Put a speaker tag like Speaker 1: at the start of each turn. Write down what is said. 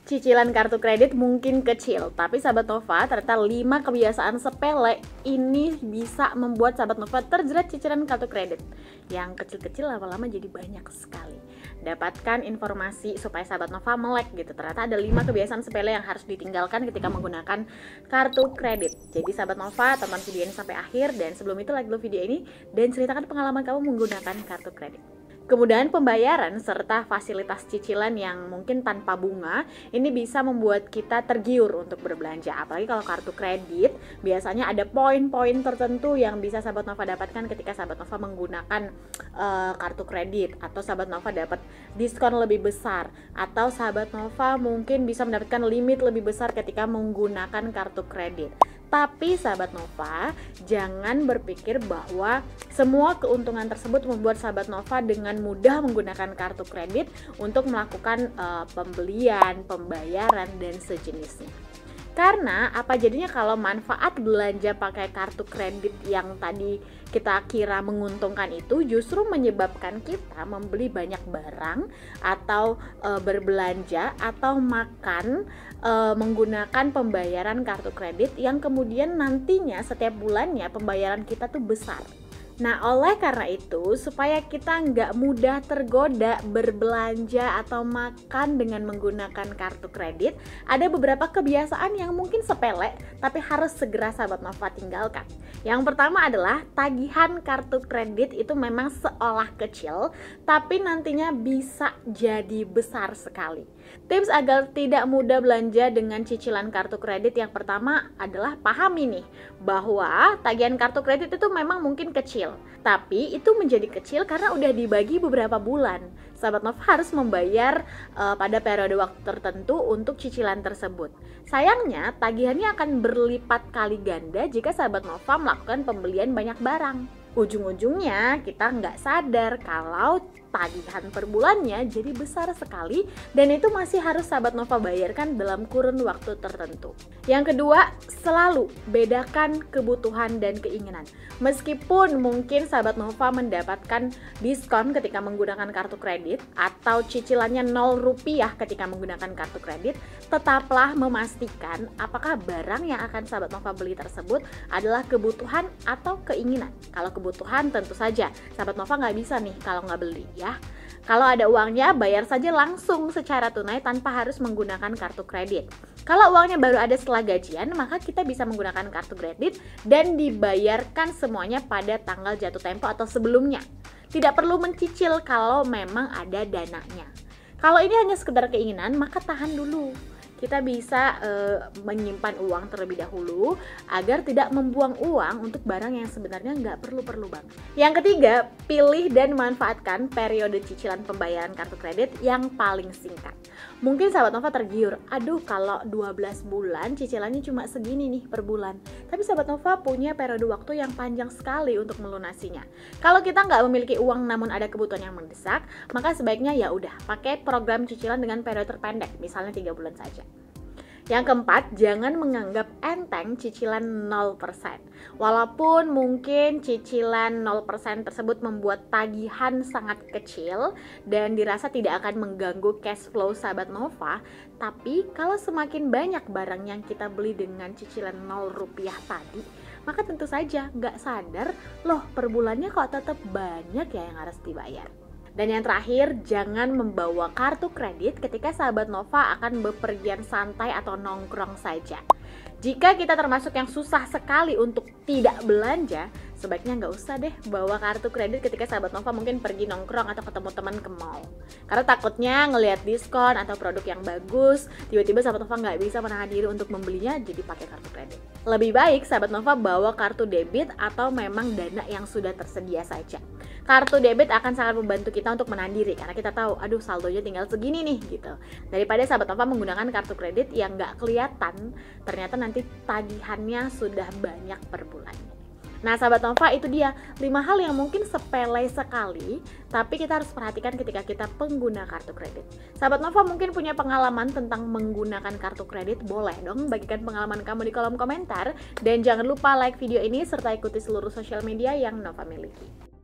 Speaker 1: Cicilan kartu kredit mungkin kecil, tapi sahabat Nova, ternyata 5 kebiasaan sepele ini bisa membuat sahabat Nova terjerat cicilan kartu kredit. Yang kecil-kecil lama-lama jadi banyak sekali. Dapatkan informasi supaya sahabat Nova melek gitu. Ternyata ada 5 kebiasaan sepele yang harus ditinggalkan ketika menggunakan kartu kredit. Jadi sahabat Nova, tonton video ini sampai akhir, dan sebelum itu like dulu video ini dan ceritakan pengalaman kamu menggunakan kartu kredit. Kemudahan pembayaran serta fasilitas cicilan yang mungkin tanpa bunga ini bisa membuat kita tergiur untuk berbelanja. Apalagi kalau kartu kredit biasanya ada poin-poin tertentu yang bisa sahabat Nova dapatkan ketika sahabat Nova menggunakan kartu kredit, atau sahabat Nova dapat diskon lebih besar, atau sahabat Nova mungkin bisa mendapatkan limit lebih besar ketika menggunakan kartu kredit. Tapi sahabat Nova, jangan berpikir bahwa semua keuntungan tersebut membuat sahabat Nova dengan mudah menggunakan kartu kredit untuk melakukan pembelian, pembayaran, dan sejenisnya. Karena apa jadinya kalau manfaat belanja pakai kartu kredit yang tadi kita kira menguntungkan itu justru menyebabkan kita membeli banyak barang atau berbelanja atau makan menggunakan pembayaran kartu kredit yang kemudian nantinya setiap bulannya pembayaran kita tuh besar. Nah, oleh karena itu, supaya kita nggak mudah tergoda berbelanja atau makan dengan menggunakan kartu kredit, ada beberapa kebiasaan yang mungkin sepele, tapi harus segera sahabat Nova tinggalkan. Yang pertama adalah tagihan kartu kredit itu memang seolah kecil, tapi nantinya bisa jadi besar sekali. Tips agar tidak mudah belanja dengan cicilan kartu kredit yang pertama adalah pahami nih, bahwa tagihan kartu kredit itu memang mungkin kecil, tapi itu menjadi kecil karena udah dibagi beberapa bulan. Sahabat Nova harus membayar pada periode waktu tertentu untuk cicilan tersebut. Sayangnya tagihannya akan berlipat kali ganda jika sahabat Nova melakukan pembelian banyak barang. Ujung-ujungnya kita nggak sadar kalau tagihan per bulannya jadi besar sekali, dan itu masih harus sahabat Nova bayarkan dalam kurun waktu tertentu. Yang kedua, selalu bedakan kebutuhan dan keinginan. Meskipun mungkin sahabat Nova mendapatkan diskon ketika menggunakan kartu kredit atau cicilannya 0 rupiah ketika menggunakan kartu kredit, tetaplah memastikan apakah barang yang akan sahabat Nova beli tersebut adalah kebutuhan atau keinginan. Kalau kebutuhan tentu saja sahabat Nova nggak bisa nih kalau nggak beli ya. Kalau ada uangnya, bayar saja langsung secara tunai tanpa harus menggunakan kartu kredit. Kalau uangnya baru ada setelah gajian, maka kita bisa menggunakan kartu kredit dan dibayarkan semuanya pada tanggal jatuh tempo atau sebelumnya. Tidak perlu mencicil kalau memang ada dananya. Kalau ini hanya sekedar keinginan, maka tahan dulu. Kita bisa menyimpan uang terlebih dahulu agar tidak membuang uang untuk barang yang sebenarnya nggak perlu-perlu banget. Yang ketiga, pilih dan manfaatkan periode cicilan pembayaran kartu kredit yang paling singkat. Mungkin sahabat Nova tergiur, aduh kalau 12 bulan cicilannya cuma segini nih per bulan. Tapi sahabat Nova punya periode waktu yang panjang sekali untuk melunasinya. Kalau kita nggak memiliki uang namun ada kebutuhan yang mendesak, maka sebaiknya ya udah pakai program cicilan dengan periode terpendek, misalnya 3 bulan saja. Yang keempat, jangan menganggap enteng cicilan 0%. Walaupun mungkin cicilan 0% tersebut membuat tagihan sangat kecil dan dirasa tidak akan mengganggu cash flow sahabat Nova, tapi kalau semakin banyak barang yang kita beli dengan cicilan 0 rupiah tadi, maka tentu saja nggak sadar, loh per bulannya kok tetap banyak ya yang harus dibayar. Dan yang terakhir, jangan membawa kartu kredit ketika sahabat Nova akan bepergian santai atau nongkrong saja. Jika kita termasuk yang susah sekali untuk tidak belanja, sebaiknya nggak usah deh bawa kartu kredit ketika sahabat Nova mungkin pergi nongkrong atau ketemu teman ke mall. Karena takutnya ngelihat diskon atau produk yang bagus, tiba-tiba sahabat Nova nggak bisa menahan diri untuk membelinya, jadi pakai kartu kredit. Lebih baik sahabat Nova bawa kartu debit atau memang dana yang sudah tersedia saja. Kartu debit akan sangat membantu kita untuk menahan diri karena kita tahu, aduh saldonya tinggal segini nih gitu. Daripada sahabat Nova menggunakan kartu kredit yang nggak kelihatan, ternyata nanti tagihannya sudah banyak per bulannya. Nah sahabat Nova, itu dia 5 hal yang mungkin sepele sekali, tapi kita harus perhatikan ketika kita pengguna kartu kredit. Sahabat Nova mungkin punya pengalaman tentang menggunakan kartu kredit, boleh dong bagikan pengalaman kamu di kolom komentar. Dan jangan lupa like video ini serta ikuti seluruh sosial media yang Nova miliki.